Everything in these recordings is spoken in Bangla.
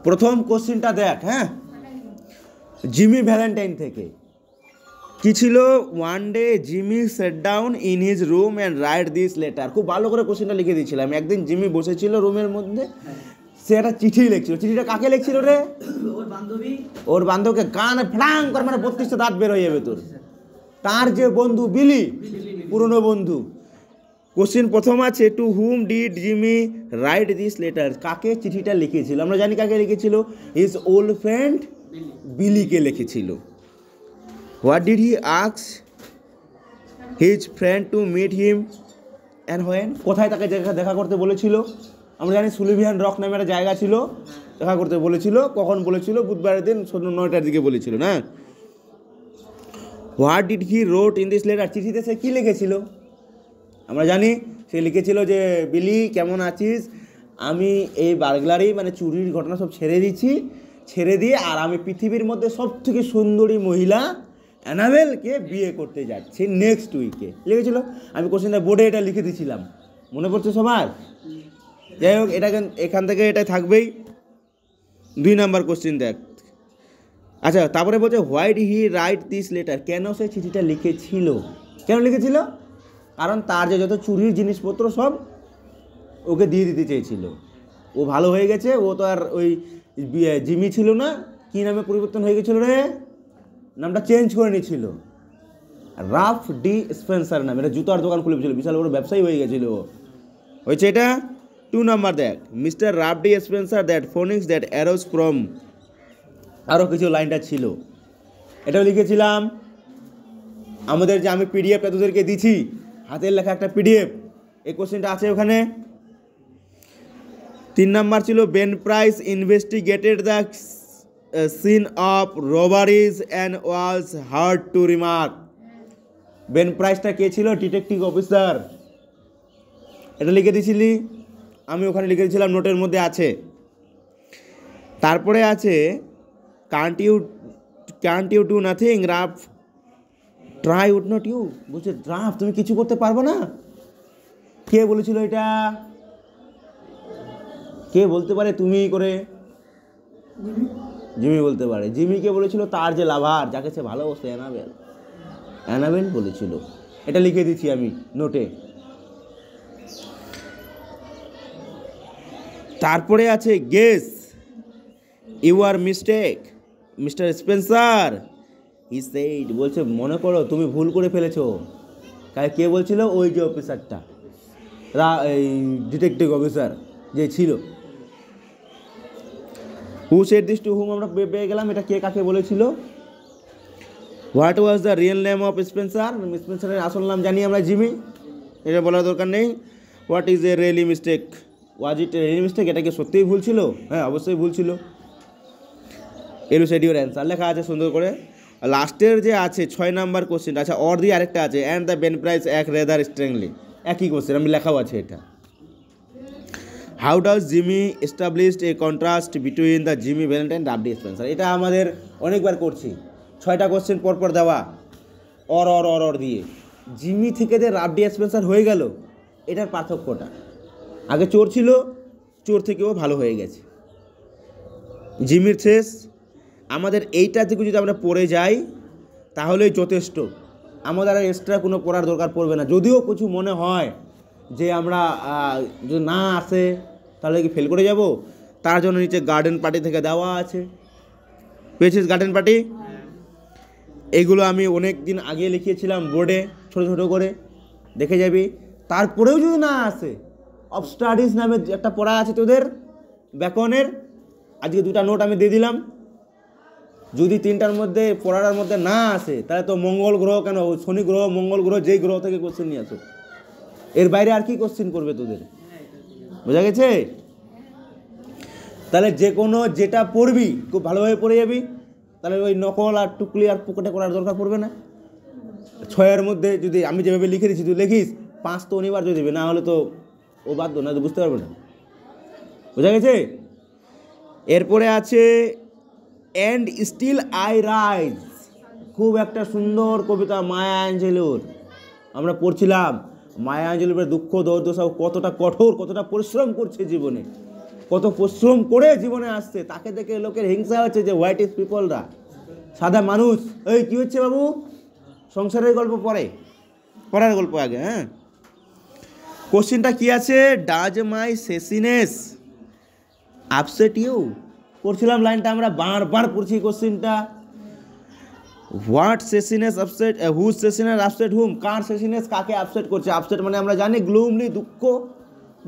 প্রথম কোশ্চেনটা দেখ। হ্যাঁ, জিমি ভ্যালেন্টাইন থেকে কি ছিল? One day Jimmy set down in his room and right this letter. খুব ভালো করে কোশ্চেনটা লিখে দিয়েছিলাম। একদিন জিমি বসেছিল রুমের মধ্যে, সে একটা চিঠি লিখছিল। চিঠিটা কাকে লিখছিল রে? ওর বান্ধবকে। কানে ফ্রাং করে মানে 32টা দাঁত বের হয়ে যাবে তোর। তার যে বন্ধু বিলি, পুরনো বন্ধু। কোশ্চেন প্রথম আছে, to whom did Jimmy write this letter? কাকে চিঠিটা লিখেছিল? আমরা জানি কাকে লিখেছিল, হিজ ওল্ড ফ্রেন্ড বিলিকে লিখেছিল। What did he ask his friend to meet him and when? কোথায় তাকে দেখা করতে বলেছিল? আমরা জানি সুলিভিয়ান রক নামে একটা জায়গা ছিল, দেখা করতে বলেছিল। কখন বলেছিল? বুধবারের দিন 9টার দিকে বলেছিল না? What did he wrote in this letter? চিঠিতে সে কী লিখেছিল? আমরা জানি সে লিখেছিল যে, বিলি কেমন আছিস, আমি এই বার্গলারি মানে চুরির ঘটনা সব ছেড়ে দিচ্ছি, ছেড়ে দিয়ে আর আমি পৃথিবীর মধ্যে সবথেকে সুন্দরী মহিলা অ্যানাবেলকে বিয়ে করতে যাচ্ছি নেক্সট উইকে, লিখেছিল। আমি কোশ্চেনটা বোর্ডে এটা লিখে দিয়েছিলাম, মনে পড়ছে সবার? যাই হোক, এটা এখান থেকে এটা থাকবেই। 2 নাম্বার কোশ্চেন দেখ। আচ্ছা, তারপরে বলছে why D he write this letter? কেন সে চিঠিটা লিখেছিল? কেন লিখেছিল? কারণ তার যে যত চুরির জিনিসপত্র সব ওকে দিয়ে দিতে চেয়েছিল। ও ভালো হয়ে গেছে, ও তো আর ওই জিমি ছিল না, কী নামে পরিবর্তন হয়ে গেছিল রে? নামটা চেঞ্জ করে নিয়েছিল, রাফ ডি স্পেন্সার নামে। এটা জুতার দোকান খুলেছিল, বিশাল বড় ব্যবসায়ী হয়ে গেছিল হয়েছে এটা। 2 নাম্বার দেখ, mister rough D Spencer that Phoenix that arose from, আরও কিছু লাইনটা ছিল, এটাও লিখেছিলাম। আমাদের যে আমি পিডিএফটা তোদেরকে দিছি, হাতের লেখা একটা পিডিএফ, এই কোশ্চেনটা আছে ওখানে। 3 নাম্বার ছিল, Ben Price investigated the scene of robberies and was hard to remark. Ben প্রাইসটা কে ছিল? Detective officer. এটা লিখে দিয়েছিলি, আমি ওখানে লিখে দিয়েছিলাম, নোটের মধ্যে আছে। তারপরে আছে, can't you do nothing rough try would not you? বলছে রাফ তুমি কিছু করতে পারবো না? কে বলেছিল এটা? কে বলতে পারে তুমি করে? জিমি বলতে পারে। জিমিকে বলেছিল তার যে লাভার, যাকে সে ভালোবাসে, অ্যানাবেল বলেছিল। এটা লিখে দিচ্ছি আমি নোটে। তারপরে আছে, guess you are mistake mister Spencer he said. বলছে মনে করো তুমি ভুল করে ফেলেছো। কে বলছিল? ওই যে অফিসারটা, এই ডিটেকটিভ অফিসার যে ছিল। Who said this to whom? আমরা পেয়ে গেলাম এটা কে কাকে বলেছিল। What was the real name of Spencer? স্পেন্সারের আসল নাম জানি আমরা, জিমি, এটা বলার দরকার নেই। What is a really mistake? Was it a really mistake? এটা কি সত্যিই ভুল ছিল? হ্যাঁ, অবশ্যই ভুল ছিল। এলুসাইড ইউর অ্যান্সার লেখা আছে সুন্দর করে। লাস্টের যে আছে 6 নাম্বার কোশ্চেনটা, আচ্ছা অর দিয়ে আরেকটা আছে, অ্যান্ড দ্য বেন প্রাইস এক রেদার স্ট্রেংলি, একই কোশ্চেন, আমি লেখাও আছে এটা। How does Jimmy established A contrast between the Jimmy Valentine rough D Spencer? এটা আমাদের অনেকবার করছি, 6টা কোশ্চেন পরপর দেওয়া, অর দিয়ে। জিমি থেকে যে রাফ ডি স্পেন্সার হয়ে গেল, এটার পার্থক্যটা। আগে চোর ছিল, চোর থেকেও ভালো হয়ে গেছে। জিমির শেষ। আমাদের এইটা থেকে যদি আমরা পড়ে যাই তাহলেই যথেষ্ট, আমাদের আর এক্সট্রা কোনো পড়ার দরকার পড়বে না। যদিও কিছু মনে হয় যে আমরা যদি না আসে তাহলে কি ফেল করে যাব, তার জন্য নিচে গার্ডেন পার্টি থেকে দেওয়া আছে, পেয়েছিস গার্ডেন পার্টি? এগুলো আমি অনেক দিন আগে লিখিয়েছিলাম বোর্ডে ছোটো ছোটো করে, দেখে যাবি। তারপরেও যদি না আসে, অফ স্টাডিজ নামে একটা পড়া আছে তোদের ব্যাকরণের, আজকে 2টা নোট আমি দিয়ে দিলাম। যদি 3টার মধ্যে পড়ার মধ্যে না আসে, তাহলে তো মঙ্গল গ্রহ কেন, শনি গ্রহ, মঙ্গল গ্রহ, যেই গ্রহ থেকে কোশ্চেন নিয়ে আসো, এর বাইরে আর কি কোশ্চেন করবে তোদের? বোঝা গেছে? তাহলে যে কোনো যেটা পড়বি খুব ভালোভাবে পড়ে যাবি, তাহলে ওই নকল আর টুকলি আর পকেটে করার দরকার পড়বে না। 6-এর মধ্যে যদি আমি যেভাবে লিখে দিচ্ছি তুই লিখিস, 5 তো অনিবার্য দেবে, না হলে তো ও বাধ্য, না তো বুঝতে পারবে না। বোঝা গেছে? এরপরে আছে অ্যান্ড স্টিল আই রাইজ, খুব একটা সুন্দর কবিতা মায়া অ্যাঞ্জেলোর, আমরা পড়ছিলাম। মায়া অঞ্জলির উপরে দুঃখ দৌর্দ সব কতটা কঠোর, কতটা পরিশ্রম করছে জীবনে, কত পরিশ্রম করে জীবনে আসছে, তাকে দেখে লোকের হিংসা হচ্ছে যে হোয়াইট ইজ পিপলরা, সাদা মানুষ। এই কী হচ্ছে বাবু, সংসারের গল্প পরে, পড়ার গল্প আগে। হ্যাঁ, কোশ্চিনটা কি আছে, ডাজ মাই সেসিনেস আপসেট ইউ? পড়ছিলাম লাইনটা, আমরা বারবার পড়ছি কোশ্চিনটা। হোয়াট সেসিনেস আপসেট, হুজ সেসিনেস আপসেট হুম? কার সেসিনেস কাকে আপসেট করছে? আপসেট মানে আমরা জানি গ্লুমলি,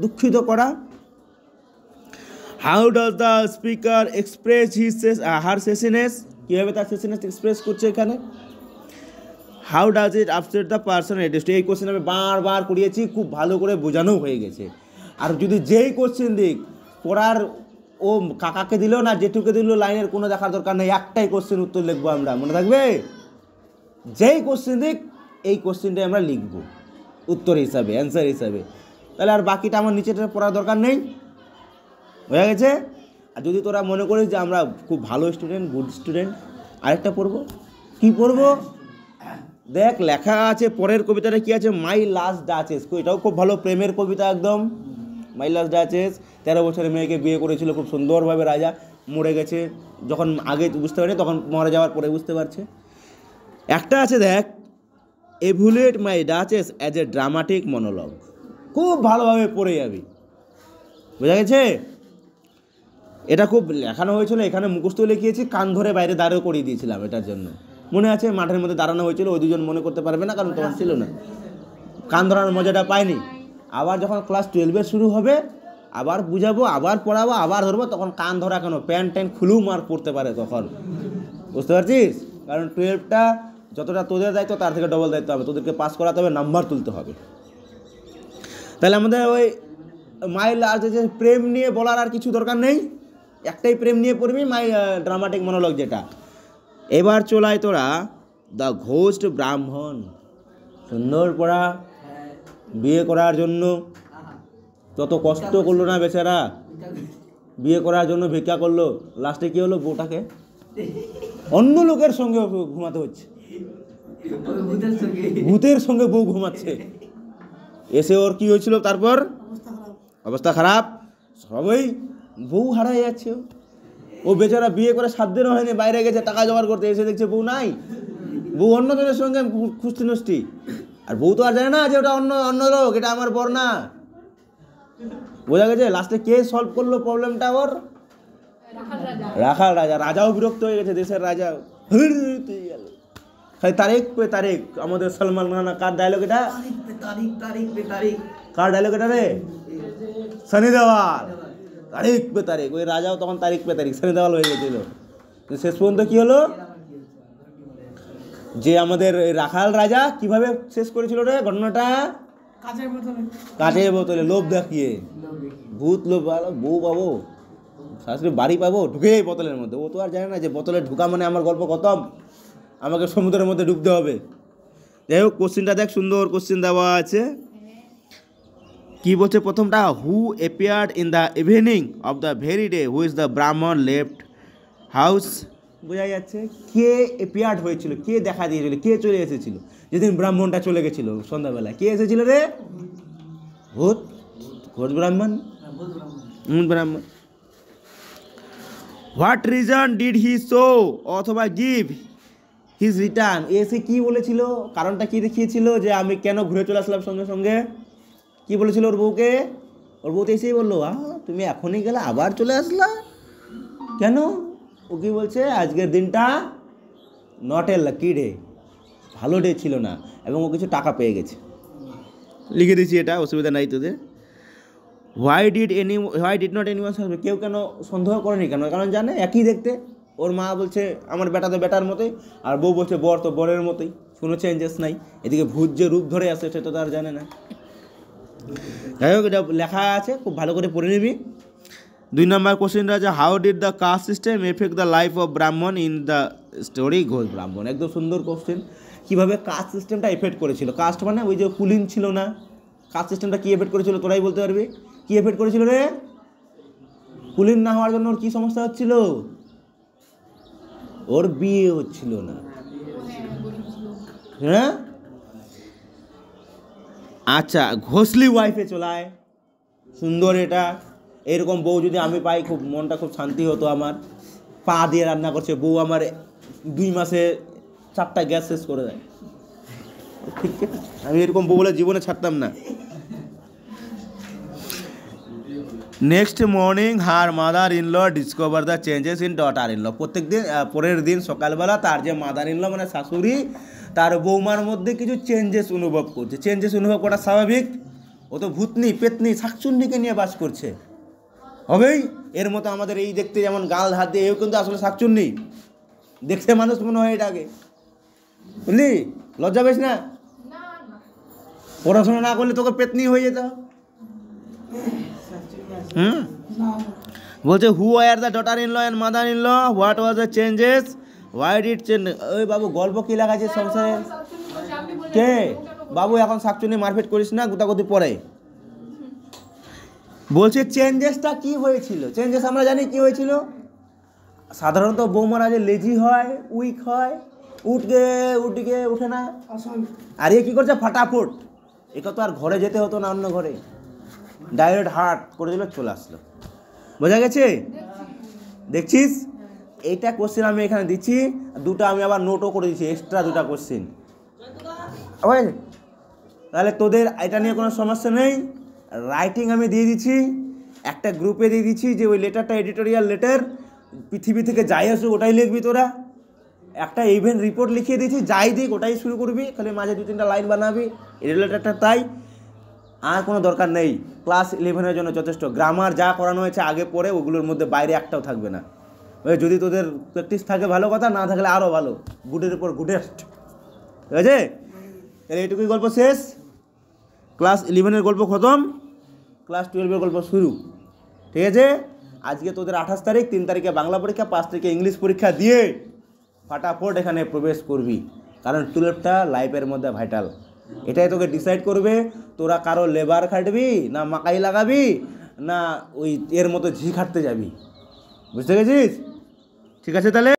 দুঃখিত করা। How does the speaker express her sadness? কীভাবে তার সেসিনেস এক্সপ্রেস করছে এখানে? How does it upset the person addressed? এই কোশ্চেন আমি বারবার করিয়েছি, খুব ভালো করে বোঝানো হয়ে গেছে। আর যদি যেই কোশ্চেন দিক পড়ার, ও কাকাকে দিল না জেঠুকে দিল, লাইনের কোনো দেখার দরকার নেই, একটাই কোশ্চেন উত্তর লিখবো আমরা, মনে থাকবে? যেই কোশ্চেন দিক এই কোশ্চেনটাই আমরা লিখবো উত্তর হিসাবে, অ্যান্সার হিসাবে। তাহলে আর বাকিটা আমার নিচেটা পড়ার দরকার নেই, হয়ে গেছে। আর যদি তোরা মনে করিস যে আমরা খুব ভালো স্টুডেন্ট, গুড স্টুডেন্ট, আরেকটা পড়বো। কি পড়বো দেখ, লেখা আছে পরের কবিতাটা কি আছে, মাই লাস্ট ডাচেস। এটাও খুব ভালো প্রেমের কবিতা একদম। মাই লাস্ট ডাচেস, 13 বছরের মেয়েকে বিয়ে করেছিল খুব সুন্দরভাবে, রাজা মরে গেছে, যখন আগে বুঝতে পারেনি তখন মরে যাওয়ার পরে বুঝতে পারছে। একটা আছে দেখ, এভুলেট মাই duchess as a dramatic monologue, খুব ভালোভাবে পড়ে যাবি, বোঝা গেছে? এটা খুব লেখানো হয়েছিল, এখানে মুখস্থ লিখিয়েছি, কান ধরে বাইরে দাঁড়িয়ে করিয়ে দিয়েছিলাম এটার জন্য, মনে আছে? মাঠের মধ্যে দাঁড়ানো হয়েছিল, ওই দুজন মনে করতে পারবে না কারণ তোমার ছিল না, কান ধরানোর মজাটা পাইনি। আবার যখন ক্লাস 12 শুরু হবে, আবার বুঝাবো, আবার পড়াবো, আবার ধরবো, তখন কান ধরা কেন, প্যান্ট ট্যান্ট খুলেও মার পড়তে পারে তখন, বুঝতে পারছিস? কারণ 12টা যতটা তোদের দায়িত্ব তার থেকে ডবল দায়িত্ব হবে, তোদেরকে পাস করাতে হবে, নাম্বার তুলতে হবে। তাহলে আমাদের ওই মাই লাস্ট যে প্রেম নিয়ে বলার আর কিছু দরকার নেই, একটাই প্রেম নিয়ে পড়বি, মাই ড্রামাটিক মনোলগ যেটা। এবার চলাই তোরা দ্য ঘোস্ট ব্রাহ্মণ, সুন্দর পড়া, বিয়ে করার জন্য যত কষ্ট করলো না বেচারা, বিয়ে করার জন্য ভিক্ষা করলো, লাস্টে কি হলো, বউটাকে অন্য লোকের সঙ্গে ঘুমাতে হচ্ছে, ভূতের সঙ্গে বউ ঘুমাচ্ছে। এসে ওর কি হয়েছিল তারপর, অবস্থা খারাপ, সবাই বউ হারাই যাচ্ছে। ও বেচারা বিয়ে করে 7 দিনও হয়নি, বাইরে গেছে টাকা জোগাড় করতে, এসে দেখছে বউ নাই, বউ অন্যজনের সঙ্গে খুস্তি নষ্টি। আর বউ তো আর জানে না যে ওটা অন্য লোক, এটা আমার বর না, বোঝা গেছে? লাস্টে কে সলভ করলো প্রবলেমটা ওর, রাখাল রাজা। রাজাও বিরক্ত হয়ে গেছে, দেশের রাজা, খালি তারিখ পে তারিখ। আমাদের সলমান খান কার ডায়লগ এটা, কার ডায়লগ এটা রে, সানি দেওয়াল, তারিখ পে তারিখ। ওই রাজাও তখন তারিখ পে তারিখ, সানি দেওয়াল হয়ে গেছিল। শেষ পর্যন্ত কি হলো, যে আমাদের রাখাল রাজা কিভাবে শেষ করেছিল রে ঘটনাটা, কাচের বোতলে লোভ দেখিয়ে, ভূত লোভ, বউ পাবো, শাশুড়ি বাড়ি পাবো, ঢুকে বোতলের মধ্যে। ও তো আর জানে না যে বোতলে ঢুকা মানে আমার গল্প খতম, আমাকে সমুদ্রের মধ্যে ডুবতে হবে। যাই হোক, কোশ্চিনটা দেখ, সুন্দর কোশ্চিন দেওয়া আছে। কি বলছে প্রথমটা, হু appeared in the evening of the very day who is the ব্রাহ্মণ লেফট হাউস? বোঝা যাচ্ছে কে অ্যাপিয়ার্ড হয়েছিল, কে দেখা দিয়েছিল, কে চলে এসেছিল যেদিন ব্রাহ্মণটা চলে গেছিল সন্ধ্যাবেলায়। কে এসেছিল রে, ভূত, ভূত ব্রাহ্মণ, ব্রাহ্মণ। What reason did he show অথবা গিভ হিজ রিটার্ন? এসে কি বলেছিল, কারণটা কি দেখিয়েছিল, যে আমি কেন ঘুরে চলে আসলাম সঙ্গে সঙ্গে, কি বলেছিল ওর বউকে? ওর বউ তো এসেই বললো, তুমি এখনই গেলে আবার চলে আসলা কেন? ও কি বলছে, আজকের দিনটা নট এ লাকি ডে, ভালো ডে ছিল না, এবং ও কিছু টাকা পেয়ে গেছে। লিখে দিচ্ছি এটা, অসুবিধা নাই তোদের। Why did not anyone suspect? কেউ কেন সন্দেহ করেনি কেন? কারণ জানে একই দেখতে। ওর মা বলছে আমার বেটা তো বেটার মতোই, আর বউ বলছে বর তো বরের মতোই, কোনো চেঞ্জেস নাই। এদিকে ভূত যে রূপ ধরে আসে সেটা তো আর জানে না। যাই হোক, এটা লেখা আছে, খুব ভালো করে পড়ে নিবি। 2 নম্বর কোশ্চেনটা আছে, how did the caste system effect the life of Brahmin in the story Ghosh Brahmin? একদম সুন্দর কোশ্চেন। কীভাবে কাস্ট সিস্টেমটা এফেক্ট করেছিল? কাস্ট মানে ওই যে কুলিন ছিল না, কাস্ট সিস্টেমটা কী এফেক্ট করেছিল তোরাই বলতে পারবি। কী এফেক্ট করেছিল রে? কুলিন না হওয়ার জন্য ওর কী সমস্যা হচ্ছিল? ওর বিয়ে হচ্ছিল না, হ্যাঁ। আচ্ছা, ঘোষলি ওয়াইফে চলায়, সুন্দর এটা। এরকম বউ যদি আমি পাই খুব মনটা খুব শান্তি হতো আমার। পা দিয়ে রান্না করছে বউ, আমার 2 মাসে 4টা গ্যাস শেষ করে দেয়। ঠিক আছে, আমি এরকম বউ বলে জীবনে ছাড়তাম না। Next morning her mother in law discover the changes in daughter in law. প্রত্যেক দিন পরের দিন সকালবেলা তার যে মাদার ইন ল মানে শাশুড়ি, তার বৌমার মধ্যে কিছু চেঞ্জেস অনুভব করছে। চেঞ্জেস অনুভব করা স্বাভাবিক, ও তো ভূতনি পেতনি শাকচুন্নিকে নিয়ে বাস করছে, হবেই। এর মতো আমাদের এই দেখতে যেমন গাল হাত দিয়ে, এও কিন্তু আসলে শাকচুন্নি, দেখতে মানুষ মনে হয় এটাকে, বুঝলি? লজ্জা পেস না? পড়াশোনা না করলে তোকে পেতনি হয়ে যেত। বলছে who are the daughter in law and mother in law, what was the changes, why did change. ওই বাবু গল্প কী লেখা আছে সংসারে? কে বাবু এখন শাকচুনি মারপিট করিস না, গুতাগুতি পরে। বলছে চেঞ্জেসটা কি হয়েছিল। চেঞ্জেস আমরা জানি কি হয়েছিল। সাধারণত বৌমারা যে লেজি হয়, উইক হয়, উঠে না, আর এ কী করছে ফাটাফুট, এটা তো আর ঘরে যেতে হতো না, অন্য ঘরে ডাইরেক্ট হার্ট করে দিল, চলে আসলো। বোঝা গেছে? দেখছিস, এইটা কোশ্চেন আমি এখানে দিচ্ছি, দুটো আমি আবার নোটও করে দিচ্ছি, এক্সট্রা 2টা কোশ্চেন। তাহলে তোদের এটা নিয়ে কোনো সমস্যা নেই। রাইটিং আমি দিয়ে দিচ্ছি, একটা গ্রুপে দিয়ে দিচ্ছি যে ওই লেটারটা এডিটোরিয়াল লেটার, পৃথিবী থেকে যাই আসুক ওটাই লিখবি তোরা। একটা ইভেন্ট রিপোর্ট লিখিয়ে দিচ্ছি, যাই দিক ওটাই শুরু করবি, খালি মাঝে 2-3টা লাইন বানাবি, এই লেটারটা তাই। আর কোনো দরকার নেই, ক্লাস 11-এর জন্য যথেষ্ট। গ্রামার যা করানো হয়েছে আগে পরে, ওগুলোর মধ্যে বাইরে একটাও থাকবে না। যদি তোদের প্র্যাকটিস থাকে ভালো কথা, না থাকলে আরও ভালো, গুডের উপর গুডেস্ট। ঠিক আছে, তাহলে এইটুকুই গল্প শেষ। ক্লাস 11-এর গল্প খতম, ক্লাস 12-এর গল্প শুরু। ঠিক আছে, আজকে তোদের 28 তারিখ, 3 তারিখে বাংলা পরীক্ষা, 5 তারিখে ইংলিশ পরীক্ষা দিয়ে ফাটাফট এখানে প্রবেশ করবি, কারণ 12টা লাইফের মধ্যে ভাইটাল। এটাই তোকে ডিসাইড করবে তোরা কারো লেবার খাটবি না মাকাই লাগাবি না ওই এর মতো ঝি খাটতে যাবি। বুঝতে গেছিস? ঠিক আছে তাহলে।